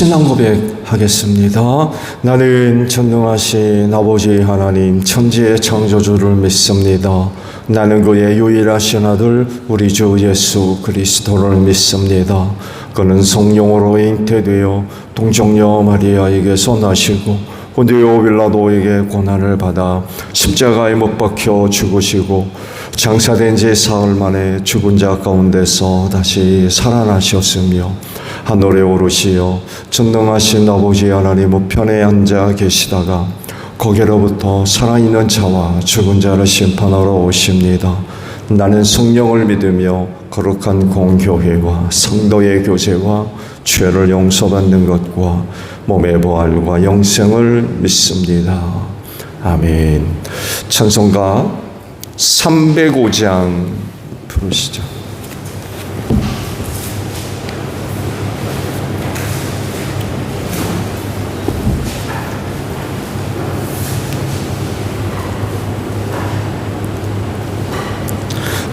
신앙 고백하겠습니다. 나는 전능하신 아버지 하나님 천지의 창조주를 믿습니다. 나는 그의 유일하신 아들 우리 주 예수 그리스도를 믿습니다. 그는 성령으로 잉태되어 동정녀 마리아에게서 나시고 본디오 빌라도에게 고난을 받아 십자가에 못 박혀 죽으시고 장사된 지 사흘 만에 죽은 자 가운데서 다시 살아나셨으며 하늘에 오르시어 전능하신 아버지 하나님 우편에 앉아 계시다가 거기로부터 살아있는 자와 죽은 자를 심판하러 오십니다. 나는 성령을 믿으며 거룩한 공교회와 성도의 교제와 죄를 용서받는 것과 몸의 부활과 영생을 믿습니다. 아멘. 찬송가 305장 부르시죠.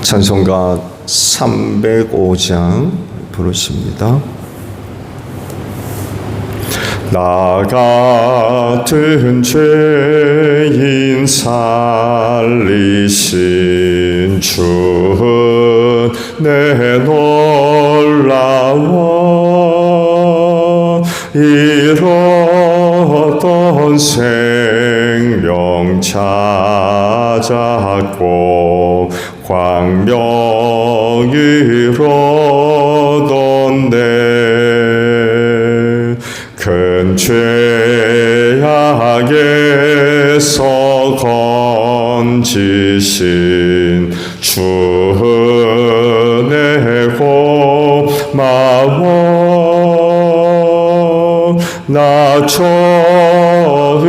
찬송가 305장 부르십니다. 나 같은 죄인 살리신 주는 내 놀라워 잃었던 생명 찾았고 광명이 이르던데 큰 죄악에서 건지신 주의 고마워 나 처음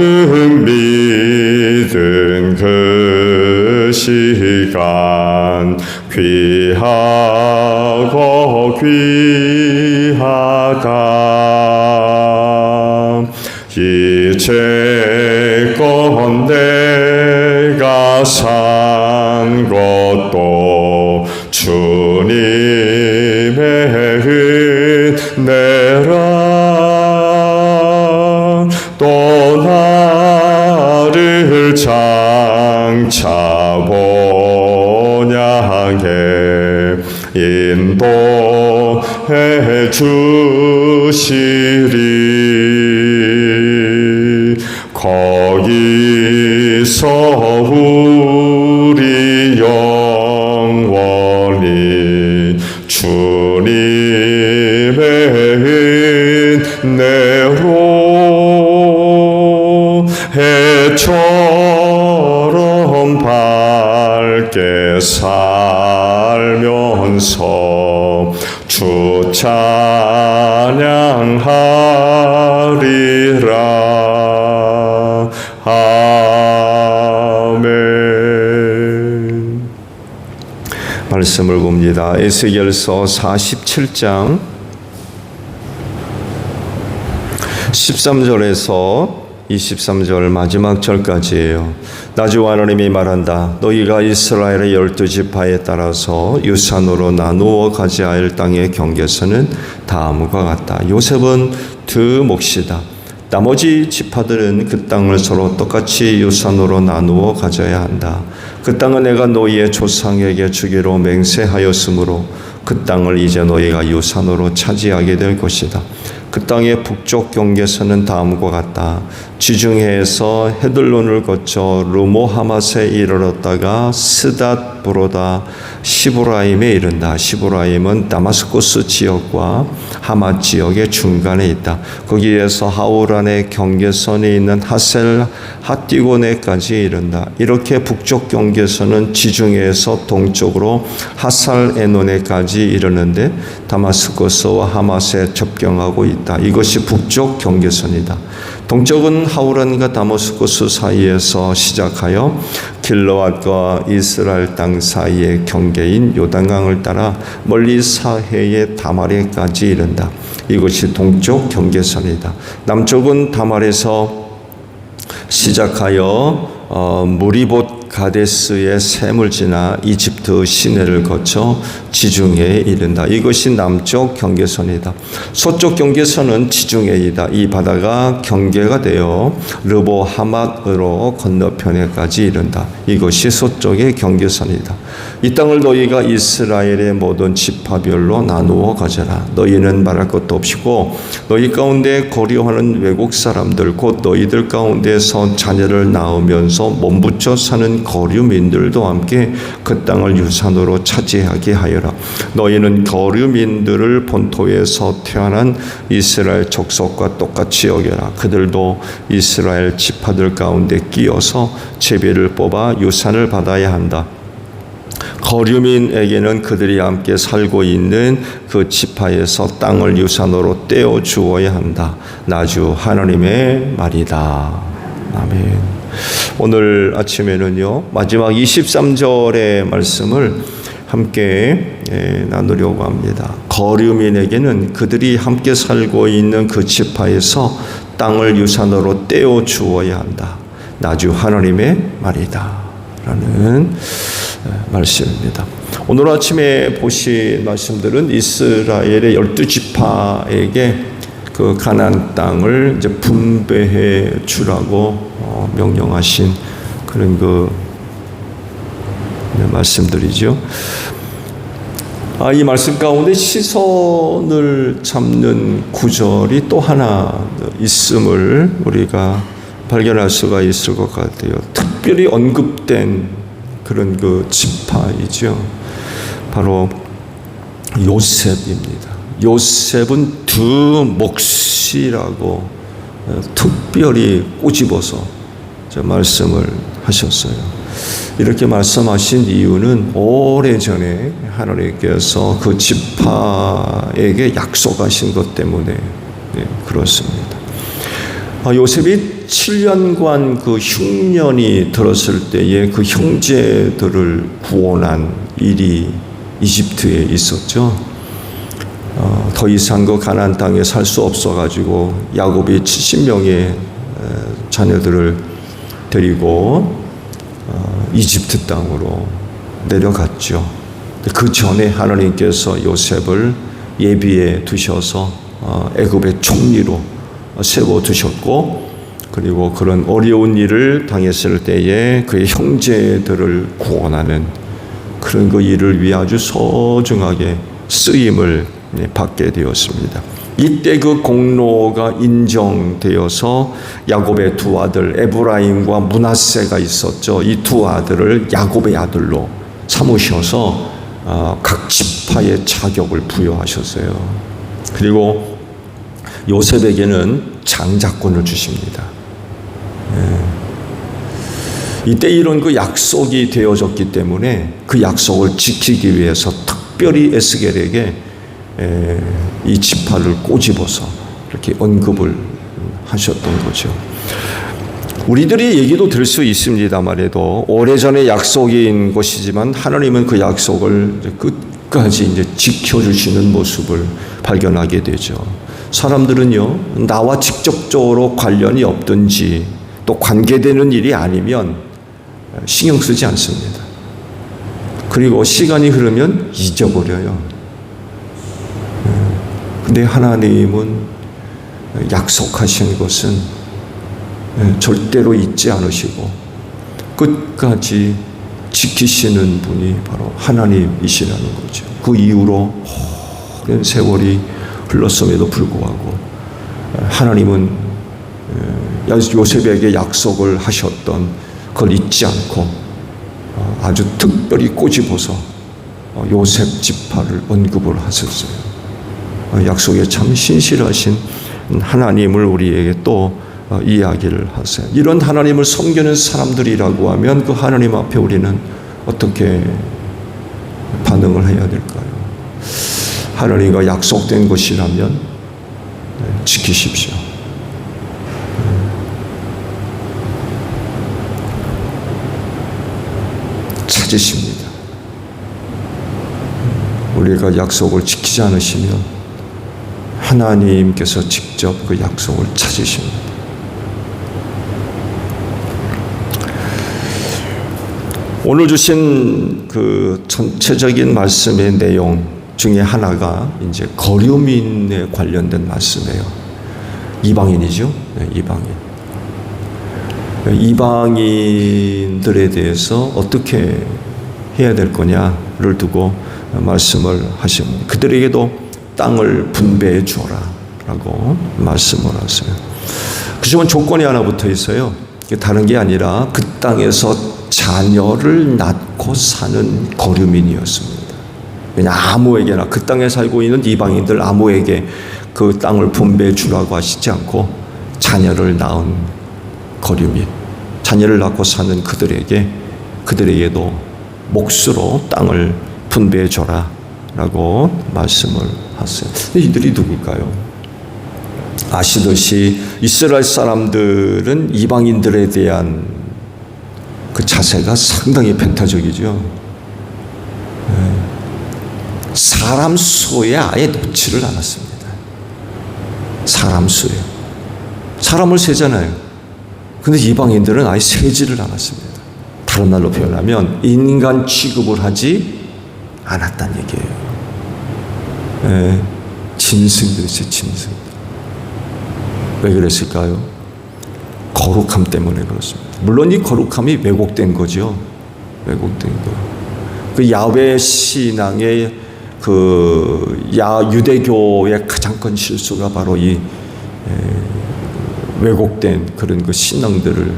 믿은 그 시간 귀하고 귀하다 이제껏 내가 산 것도 주님의 은혜라 또 나를 장차 본향에 인도해 주시리 거기서 우리 영원히 주님의 은혜로 해처럼 밝게 살면서 주 찬양하리라. 아멘. 말씀을 봅니다. 에스겔서 47장 13절에서 23절 마지막 절까지예요. 나주 하나님이 말한다. 너희가 이스라엘의 12지파에 따라서 유산으로 나누어 가져야 할 땅의 경계선은 다음과 같다. 요셉은 두 몫이다. 나머지 지파들은 그 땅을 서로 똑같이 유산으로 나누어 가져야 한다. 그 땅은 내가 너희의 조상에게 주기로 맹세하였으므로 그 땅을 이제 너희가 유산으로 차지하게 될 것이다. 그 땅의 북쪽 경계선은 다음과 같다. 지중해에서 헤들론을 거쳐 르모하맛에 이르렀다가 스닷 브로다 시브라임에 이른다. 시브라임은 다마스쿠스 지역과 하맛 지역의 중간에 있다. 거기에서 하우란의 경계선이 있는 하셀 핫디고네까지 이른다. 이렇게 북쪽 경계선은 지중해에서 동쪽으로 하살 에논에까지 이르는데 다마스쿠스와 하맛에 접경하고 있다. 이것이 북쪽 경계선이다. 동쪽은 하우란과 다마스쿠스 사이에서 시작하여 길르앗과 이스라엘 땅 사이의 경계인 요단강을 따라 멀리 사해의 다말에까지 이른다. 이것이 동쪽 경계선이다. 남쪽은 다말에서 시작하여 무리봇 가데스의 샘을 지나 이집트 시내를 거쳐 지중해에 이른다. 이것이 남쪽 경계선이다. 서쪽 경계선은 지중해이다. 이 바다가 경계가 되어 르보 하맛으로 건너편에까지 이른다. 이것이 서쪽의 경계선이다. 이 땅을 너희가 이스라엘의 모든 지파별로 나누어 가져라. 너희는 말할 것도 없이고 너희 가운데 거류하는 외국 사람들 곧 너희들 가운데서 자녀를 낳으면서 몸붙여 사는 거류민들도 함께 그 땅을 유산으로 차지하게 하여라. 너희는 거류민들을 본토에서 태어난 이스라엘 족속과 똑같이 여겨라. 그들도 이스라엘 지파들 가운데 끼어서 제비를 뽑아 유산을 받아야 한다. 거류민에게는 그들이 함께 살고 있는 그 지파에서 땅을 유산으로 떼어 주어야 한다. 나 주 하나님의 말이다. 아멘. 오늘 아침에는요, 마지막 23절의 말씀을 함께 나누려고 합니다. 거류민에게는 그들이 함께 살고 있는 그 지파에서 땅을 유산으로 떼어 주어야 한다. 나 주 하나님의 말이다. 라는 말씀입니다. 오늘 아침에 보신 말씀들은 이스라엘의 12지파에게 그 가나안 땅을 이제 분배해 주라고 명령하신 그런 그 말씀들이죠. 이 말씀 가운데 시선을 잡는 구절이 또 하나 있음을 우리가 발견할 수가 있을 것 같아요. 특별히 언급된 그런 그 지파이죠. 바로 요셉입니다. 요셉은 두 몫이라고 특별히 꼬집어서 말씀을 하셨어요. 이렇게 말씀하신 이유는 오래전에 하나님께서 그 지파에게 약속하신 것 때문에 그렇습니다. 요셉이 7년간 그 흉년이 들었을 때에 그 형제들을 구원한 일이 이집트에 있었죠. 더 이상 그 가나안 땅에 살 수 없어가지고 야곱이 70명의 자녀들을 데리고 이집트 땅으로 내려갔죠. 그 전에 하나님께서 요셉을 예비해 두셔서 애굽의 총리로 세워두셨고, 그리고 그런 어려운 일을 당했을 때에 그의 형제들을 구원하는 그런 그 일을 위해 아주 소중하게 쓰임을 받게 되었습니다. 이때 그 공로가 인정되어서 야곱의 두 아들 에브라임과 므낫세가 있었죠. 이 두 아들을 야곱의 아들로 삼으셔서 각 지파의 자격을 부여하셨어요. 그리고 요셉에게는 장자권을 주십니다. 이때 이런 그 약속이 되어졌기 때문에 그 약속을 지키기 위해서 특별히 에스겔에게 이 지파를 꼬집어서 이렇게 언급을 하셨던 거죠. 우리들의 얘기도 들 수 있습니다만에도 오래전에 약속인 것이지만 하나님은 그 약속을 끝까지 이제 지켜주시는 모습을 발견하게 되죠. 사람들은요, 나와 직접적으로 관련이 없든지 또 관계되는 일이 아니면 신경 쓰지 않습니다. 그리고 시간이 흐르면 잊어버려요. 근데 하나님은 약속하신 것은 절대로 잊지 않으시고 끝까지 지키시는 분이 바로 하나님이시라는 거죠. 그 이후로 오랜 세월이 흘렀음에도 불구하고 하나님은 요셉에게 약속을 하셨던 그걸 잊지 않고 아주 특별히 꼬집어서 요셉 지파를 언급을 하셨어요. 약속에 참 신실하신 하나님을 우리에게 또 이야기를 하세요. 이런 하나님을 섬기는 사람들이라고 하면 그 하나님 앞에 우리는 어떻게 반응을 해야 될까요? 하나님과 약속된 것이라면 지키십시오. 찾으십니다. 우리가 약속을 지키지 않으시면 하나님께서 직접 그 약속을 찾으십니다. 오늘 주신 그 전체적인 말씀의 내용 중에 하나가 이제 거류민에 관련된 말씀이에요. 이방인이죠. 네, 이방인. 이방인들에 대해서 어떻게 해야 될 거냐를 두고 말씀을 하십니다. 그들에게도 땅을 분배해 주어라 라고 말씀을 하세요. 그지만 조건이 하나 붙어 있어요. 다른 게 아니라 그 땅에서 자녀를 낳고 사는 거류민이었습니다. 그냥 아무에게나 그 땅에 살고 있는 이방인들 아무에게 그 땅을 분배해 주라고 하시지 않고 자녀를 낳은 거류민, 자녀를 낳고 사는 그들에게도 몫으로 땅을 분배해 줘라 라고 말씀을 하세요. 이들이 누굴까요? 아시듯이 이스라엘 사람들은 이방인들에 대한 그 자세가 상당히 배타적이죠. 사람 수에 아예 놓지를 않았습니다. 사람 수에. 사람을 세잖아요. 근데 이방인들은 아예 세지를 않았습니다. 다른 말로 표현하면 인간 취급을 하지 않았다는 얘기예요. 짐승들이죠, 짐승. 왜 그랬을까요? 거룩함 때문에 그렇습니다. 물론 이 거룩함이 왜곡된 거죠. 왜곡된 거. 그 야훼 신앙의 유대교의 가장 큰 실수가 바로 이 왜곡된 그런 그 신앙들을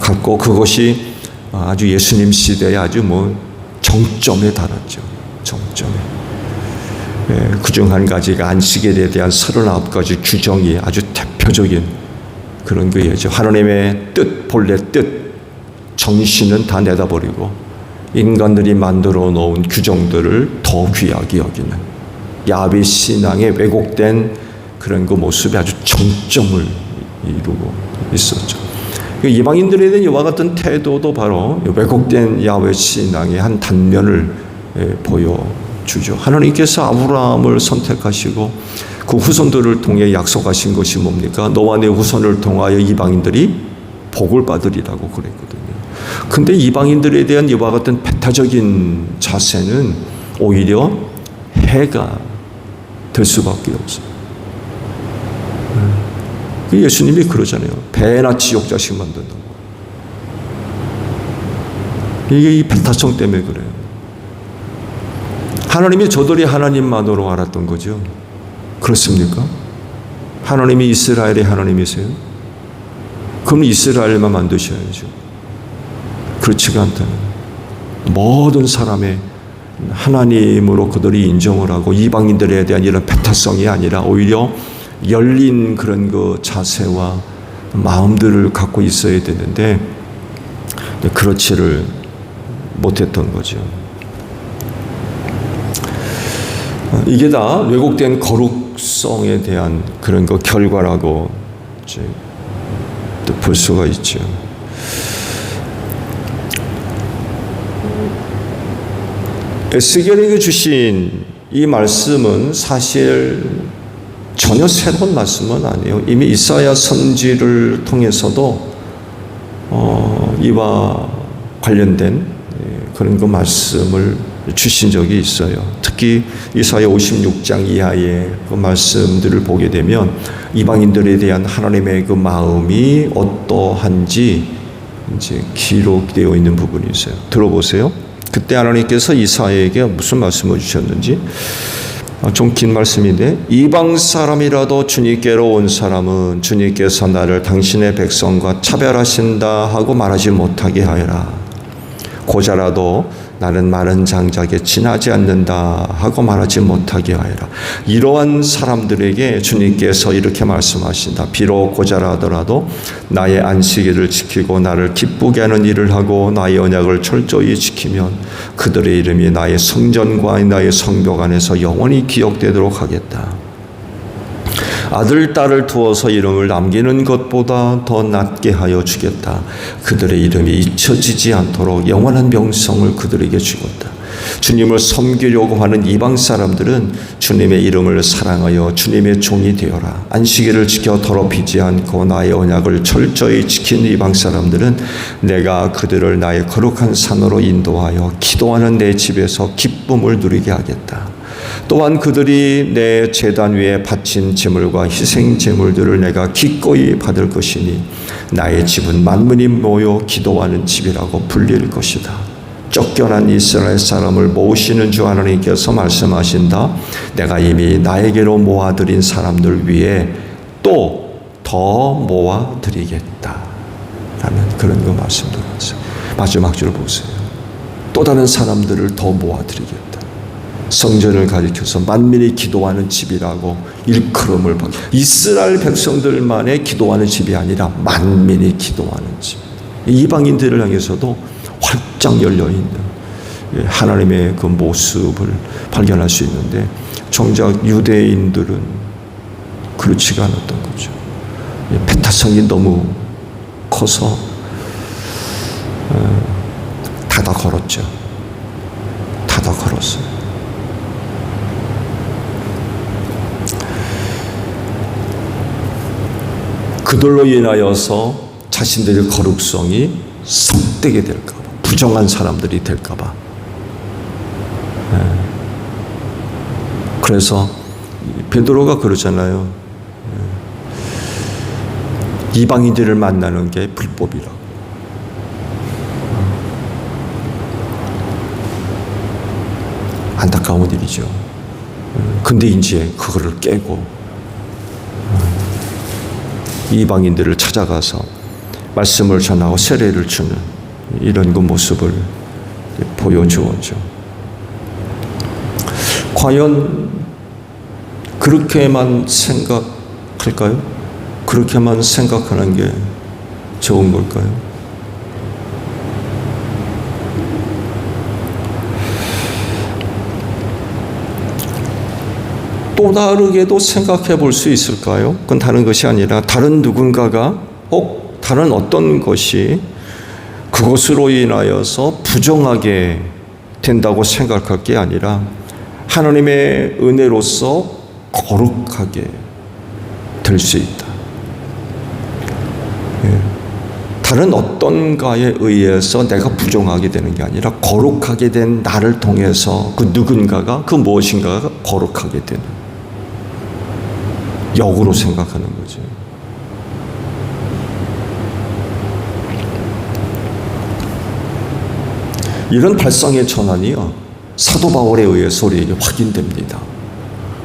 갖고 그것이 아주 예수님 시대에 아주 정점에 달았죠. 정점에. 그중 한 가지가 안식일에 대한 39가지 규정이 아주 대표적인 그런 거예요. 하나님의 뜻, 본래 뜻, 정신은 다 내다버리고 인간들이 만들어 놓은 규정들을 더 귀하게 여기는 야훼 신앙의 왜곡된 그런 그 모습이 아주 정점을 이루고 있었죠. 이방인들에 대한 이와 같은 태도도 바로 왜곡된 야훼 신앙의 한 단면을 보여주죠. 하나님께서 아브라함을 선택하시고 그 후손들을 통해 약속하신 것이 뭡니까? 너와 내 후손을 통하여 이방인들이 복을 받으리라고 그랬거든요. 근데 이방인들에 대한 이와 같은 배타적인 자세는 오히려 해가 될 수밖에 없어요. 예수님이 그러잖아요. 배나 지옥자식 만든다고. 이게 이 배타성 때문에 그래요. 하나님이 저들이 하나님만으로 알았던 거죠. 그렇습니까? 하나님이 이스라엘의 하나님이세요? 그럼 이스라엘만 만드셔야죠. 그렇지가 않다는 모든 사람의 하나님으로 그들이 인정을 하고 이방인들에 대한 이런 배타성이 아니라 오히려 열린 그런 그 자세와 마음들을 갖고 있어야 되는데 그렇지를 못했던 거죠. 이게 다 왜곡된 거룩성에 대한 그런 그 결과라고 이제 또 볼 수가 있죠. 에스겔에게 주신 이 말씀은 사실 전혀 새로운 말씀은 아니에요. 이미 이사야 선지를 통해서도 이와 관련된 그런 그 말씀을 주신 적이 있어요. 특히 이사야 56장 이하의 그 말씀들을 보게 되면 이방인들에 대한 하나님의 그 마음이 어떠한지 이제 기록되어 있는 부분이 있어요. 들어보세요. 그때 하나님께서 이사야에게 무슨 말씀을 주셨는지. 좀 긴 말씀인데, 이방 사람이라도 주님께로 온 사람은 주님께서 나를 당신의 백성과 차별하신다 하고 말하지 못하게 하여라. 고자라도 나는 마른 장작에 지나지 않는다 하고 말하지 못하게 하여라. 이러한 사람들에게 주님께서 이렇게 말씀하신다. 비록 고자라 하더라도 나의 안식일을 지키고 나를 기쁘게 하는 일을 하고 나의 언약을 철저히 지키면 그들의 이름이 나의 성전과 나의 성벽 안에서 영원히 기억되도록 하겠다. 아들, 딸을 두어서 이름을 남기는 것보다 더 낫게 하여 주겠다. 그들의 이름이 잊혀지지 않도록 영원한 명성을 그들에게 주겠다. 주님을 섬기려고 하는 이방 사람들은 주님의 이름을 사랑하여 주님의 종이 되어라. 안식일을 지켜 더럽히지 않고 나의 언약을 철저히 지킨 이방 사람들은 내가 그들을 나의 거룩한 산으로 인도하여 기도하는 내 집에서 기쁨을 누리게 하겠다. 또한 그들이 내 제단 위에 바친 제물과 희생 제물들을 내가 기꺼이 받을 것이니 나의 집은 만민이 모여 기도하는 집이라고 불릴 것이다. 쫓겨난 이스라엘 사람을 모으시는 주 하나님께서 말씀하신다. 내가 이미 나에게로 모아들인 사람들 위에 또 더 모아드리겠다 라는 그런 거 말씀드렸어요. 마지막 줄 보세요. 또 다른 사람들을 더 모아드리겠다. 성전을 가리켜서 만민이 기도하는 집이라고 일컬음을 받고, 이스라엘 백성들만의 기도하는 집이 아니라 만민이 기도하는 집. 이방인들을 향해서도 활짝 열려있는 하나님의 그 모습을 발견할 수 있는데, 정작 유대인들은 그렇지가 않았던 거죠. 배타성이 너무 커서 닫아 걸었죠. 닫아 걸었어요. 그들로 인하여서 자신들의 거룩성이 삭되게 될까 봐, 부정한 사람들이 될까 봐. 그래서 베드로가 그러잖아요. 이방인들을 만나는 게 불법이라고. 안타까운 일이죠. 근데 이제 그거를 깨고 이방인들을 찾아가서 말씀을 전하고 세례를 주는 이런 그 모습을 보여주었죠. 과연 그렇게만 생각할까요? 그렇게만 생각하는 게 좋은 걸까요? 또 다르게도 생각해 볼 수 있을까요? 그건 다른 것이 아니라 다른 누군가가 혹 다른 어떤 것이 그것으로 인하여서 부정하게 된다고 생각할 게 아니라 하나님의 은혜로서 거룩하게 될 수 있다. 다른 어떤가에 의해서 내가 부정하게 되는 게 아니라 거룩하게 된 나를 통해서 그 누군가가, 그 무엇인가가 거룩하게 되는, 역으로 생각하는 거죠. 이런 발상의 전환이요, 사도 바울에 의해서 우리에게 확인됩니다.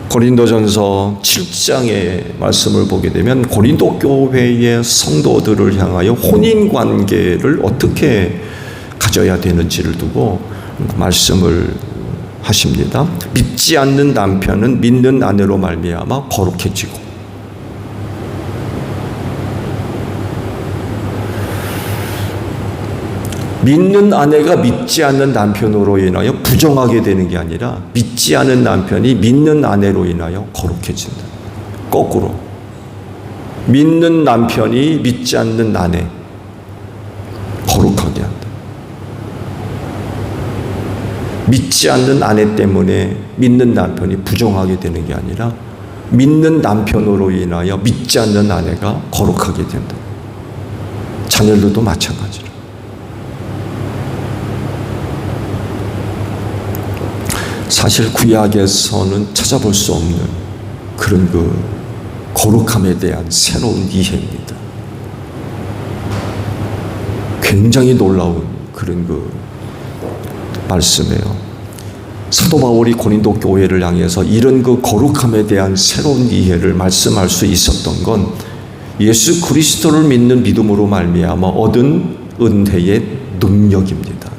고린도전서 7장의 말씀을 보게 되면 고린도 교회의 성도들을 향하여 혼인관계를 어떻게 가져야 되는지를 두고 말씀을 하십니다. 믿지 않는 남편은 믿는 아내로 말미암아 거룩해지고, 믿는 아내가 믿지 않는 남편으로 인하여 부정하게 되는 게 아니라 믿지 않은 남편이 믿는 아내로 인하여 거룩해진다. 거꾸로 믿는 남편이 믿지 않는 아내 거룩하게 한다. 믿지 않는 아내 때문에 믿는 남편이 부정하게 되는 게 아니라 믿는 남편으로 인하여 믿지 않는 아내가 거룩하게 된다. 자녀들도 마찬가지로. 사실 구약에서는 찾아볼 수 없는 그런 그 거룩함에 대한 새로운 이해입니다. 굉장히 놀라운 그런 그 말씀이에요. 사도 바울이 고린도 교회를 향해서 이런 그 거룩함에 대한 새로운 이해를 말씀할 수 있었던 건 예수 그리스도를 믿는 믿음으로 말미암아 얻은 은혜의 능력입니다.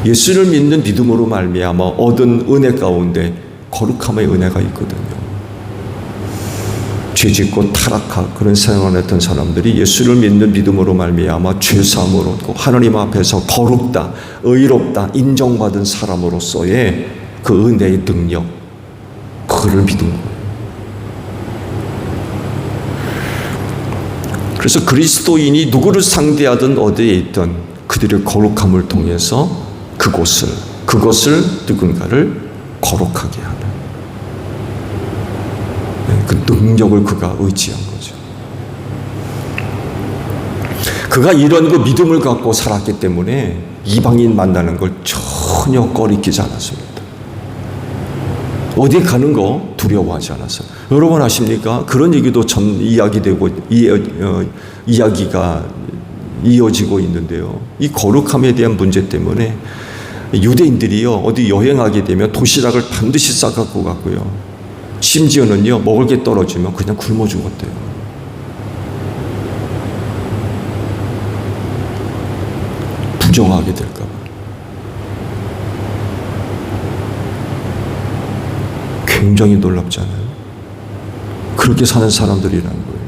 예수를 믿는 믿음으로 말미암아 얻은 은혜 가운데 거룩함의 은혜가 있거든요. 죄짓고 타락하고 그런 생활을 했던 사람들이 예수를 믿는 믿음으로 말미암아 죄사함을 얻고 하나님 앞에서 거룩다, 의롭다 인정받은 사람으로서의 그 은혜의 능력, 그거를 믿은 거예요. 그래서 그리스도인이 누구를 상대하든 어디에 있든 그들의 거룩함을 통해서 그곳을 그것을 누군가를 거룩하게 하는 그 능력을 그가 의지한 거죠. 그가 이런 그 믿음을 갖고 살았기 때문에 이방인 만나는 걸 전혀 꺼리끼지 않았습니다. 어디 가는 거 두려워하지 않았어요. 여러분 아십니까? 그런 얘기도 이야기되고 이야기가 이어지고 있는데요. 이 거룩함에 대한 문제 때문에 유대인들이요, 어디 여행하게 되면 도시락을 반드시 싸갖고 갔고요. 심지어는요, 먹을 게 떨어지면 그냥 굶어 죽었대요. 부정하게 될까봐. 굉장히 놀랍잖아요. 그렇게 사는 사람들이라는 거예요.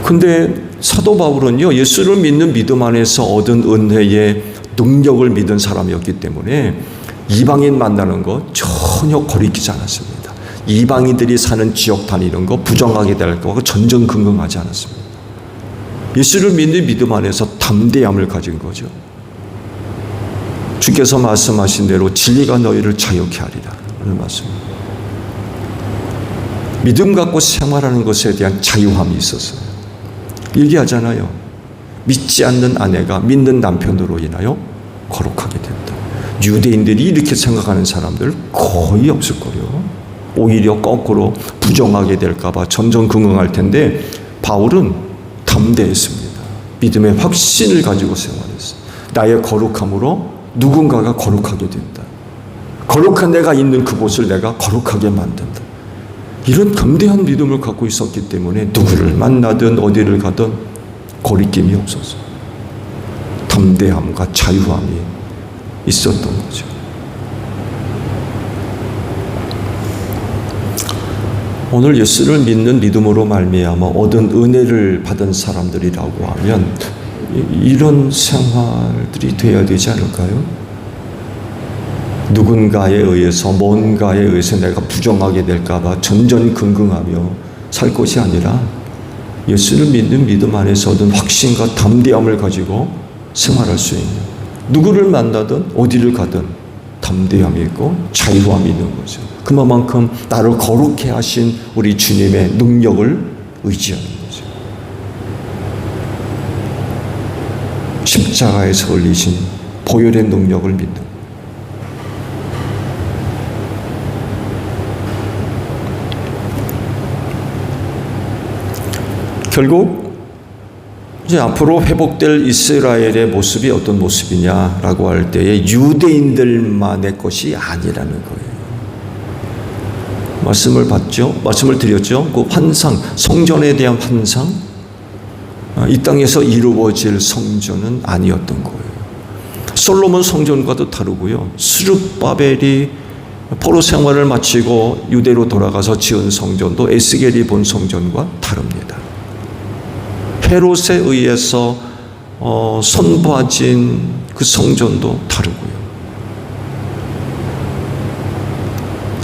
근데 사도 바울은요, 예수를 믿는 믿음 안에서 얻은 은혜의 능력을 믿은 사람이었기 때문에 이방인 만나는 거 전혀 거리끼지 않았습니다. 이방인들이 사는 지역 다니는 거 부정하게 될 거고 전전긍긍하지 않았습니다. 예수를 믿는 믿음 안에서 담대함을 가진 거죠. 주께서 말씀하신 대로 진리가 너희를 자유케 하리라 하는 말씀입니다. 믿음 갖고 생활하는 것에 대한 자유함이 있었어요. 얘기하잖아요. 믿지 않는 아내가 믿는 남편으로 인하여 거룩하게 된다. 유대인들이 이렇게 생각하는 사람들 거의 없을 거예요. 오히려 거꾸로 부정하게 될까 봐 전전긍긍할 텐데 바울은 담대했습니다. 믿음의 확신을 가지고 생활했어요. 나의 거룩함으로 누군가가 거룩하게 된다. 거룩한 내가 있는 그곳을 내가 거룩하게 만든다. 이런 담대한 믿음을 갖고 있었기 때문에 누구를 만나든 어디를 가든 거리낌이 없었어요. 담대함과 자유함이 있었던 거죠. 오늘 예수를 믿는 믿음으로 말미암아 얻은 은혜를 받은 사람들이라고 하면 이런 생활들이 되어야 되지 않을까요? 누군가에 의해서 뭔가에 의해서 내가 부정하게 될까 봐 전전긍긍하며 살 것이 아니라 예수를 믿는 믿음 안에서 얻은 확신과 담대함을 가지고 생활할 수 있는, 누구를 만나든 어디를 가든 담대함이 있고 자유함이 있는 거죠. 그만큼 나를 거룩해 하신 우리 주님의 능력을 의지하는 거죠. 십자가에서 흘리신 보혈의 능력을 믿는 거예요. 결국 이제 앞으로 회복될 이스라엘의 모습이 어떤 모습이냐라고 할 때에 유대인들만의 것이 아니라는 거예요. 말씀을 드렸죠. 그 환상, 성전에 대한 환상, 이 땅에서 이루어질 성전은 아니었던 거예요. 솔로몬 성전과도 다르고요. 스룹바벨이 포로 생활을 마치고 유대로 돌아가서 지은 성전도 에스겔이 본 성전과 다릅니다. 헤롯에 의해서 선보아진 그 성전도 다르고요.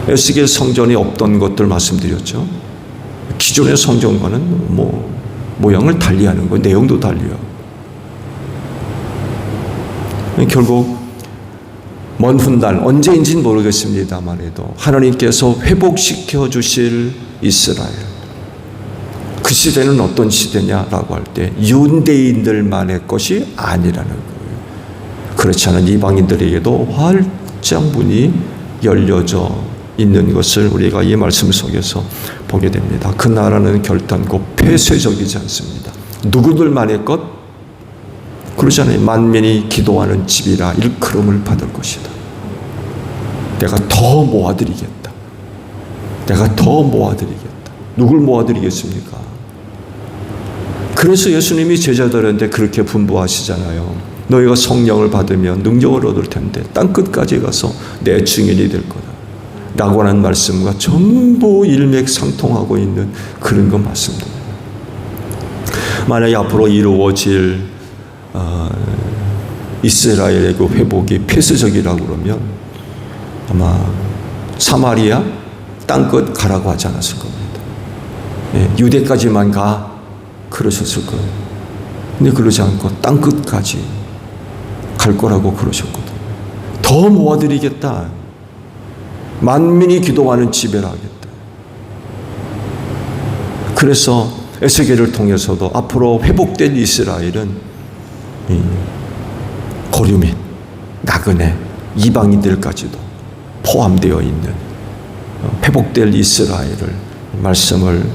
에스겔 성전이 없던 것들 말씀드렸죠. 기존의 성전과는 모양을 달리하는 거예요. 내용도 달리요. 결국 먼 훗날 언제인지는 모르겠습니다만 해도 하나님께서 회복시켜 주실 이스라엘, 그 시대는 어떤 시대냐라고 할 때 유대인들만의 것이 아니라는 거예요. 그렇지 않은 이방인들에게도 활짝 문이 열려져 있는 것을 우리가 이 말씀 속에서 보게 됩니다. 그 나라는 결단코 폐쇄적이지 않습니다. 누구들만의 것? 그러잖아요. 만민이 기도하는 집이라 일컬음을 받을 것이다. 내가 더 모아드리겠다. 내가 더 모아드리겠다. 누굴 모아드리겠습니까? 그래서 예수님이 제자들한테 그렇게 분부하시잖아요. 너희가 성령을 받으면 능력을 얻을 텐데 땅끝까지 가서 내 증인이 될 거다 라고 하는 말씀과 전부 일맥상통하고 있는 그런 것 맞습니다. 만약에 앞으로 이루어질 이스라엘의 그 회복이 폐쇄적이라고 그러면 아마 사마리아 땅끝 가라고 하지 않았을 겁니다. 유대까지만 가 그러셨을 거예요. 근데 그러지 않고 땅끝까지 갈 거라고 그러셨거든. 더 모아드리겠다. 만민이 기도하는 지배를 하겠다. 그래서 에스겔을 통해서도 앞으로 회복된 이스라엘은 고려 및 나그네 이방인들까지도 포함되어 있는 회복될 이스라엘을 말씀을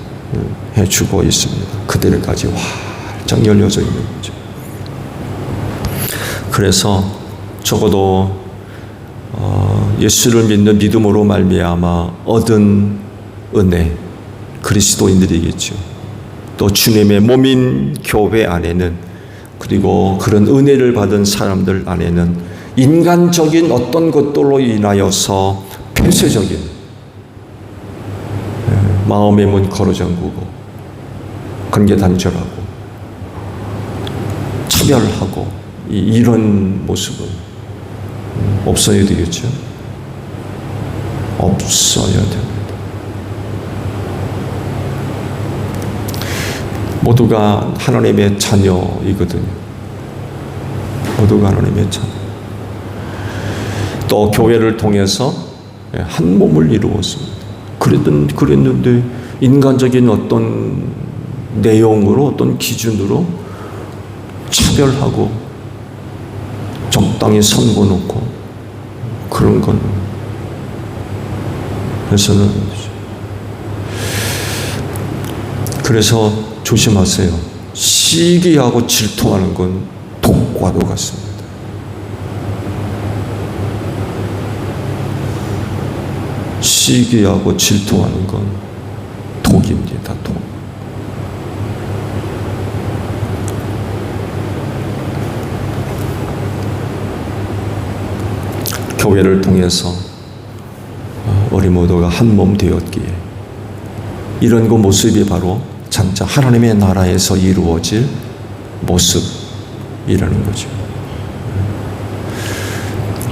해주고 있습니다. 그들까지 활짝 열려져 있는 거죠. 그래서 적어도 예수를 믿는 믿음으로 말미암아 얻은 은혜, 그리스도인들이겠죠. 또 주님의 몸인 교회 안에는, 그리고 그런 은혜를 받은 사람들 안에는 인간적인 어떤 것들로 인하여서 폐쇄적인 마음의 문 걸어 잠그고 관계 단절하고 차별하고 이런 모습은 없어야 되겠죠. 없어야 됩니다. 모두가 하나님의 자녀이거든요. 모두가 하나님의 자녀. 또 교회를 통해서 한 몸을 이루었습니다. 그랬는데 인간적인 어떤 내용으로, 어떤 기준으로 차별하고 적당히 선고놓고 그런 건 해서는 안 되죠. 그래서 조심하세요. 시기하고 질투하는 건 독과도 같습니다. 시기하고 질투하는 건 독입니다. 독. 교회를 통해서 우리 모두가 한 몸 되었기에 이런 그 모습이 바로 장차 하나님의 나라에서 이루어질 모습이라는 거죠.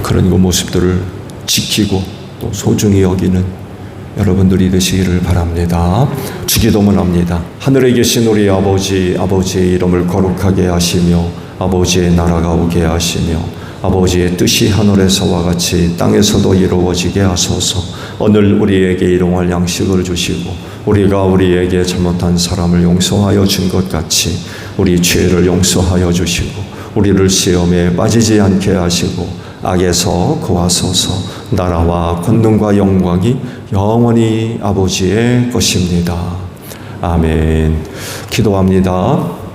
그런 그 모습들을 지키고 또 소중히 여기는 여러분들이 되시기를 바랍니다. 주기도문 합니다. 하늘에 계신 우리 아버지, 아버지의 이름을 거룩하게 하시며 아버지의 나라가 오게 하시며 아버지의 뜻이 하늘에서와 같이 땅에서도 이루어지게 하소서. 오늘 우리에게 일용할 양식을 주시고 우리가 우리에게 잘못한 사람을 용서하여 준 것 같이 우리 죄를 용서하여 주시고 우리를 시험에 빠지지 않게 하시고 악에서 구하소서. 나라와 권능과 영광이 영원히 아버지의 것입니다. 아멘. 기도합니다.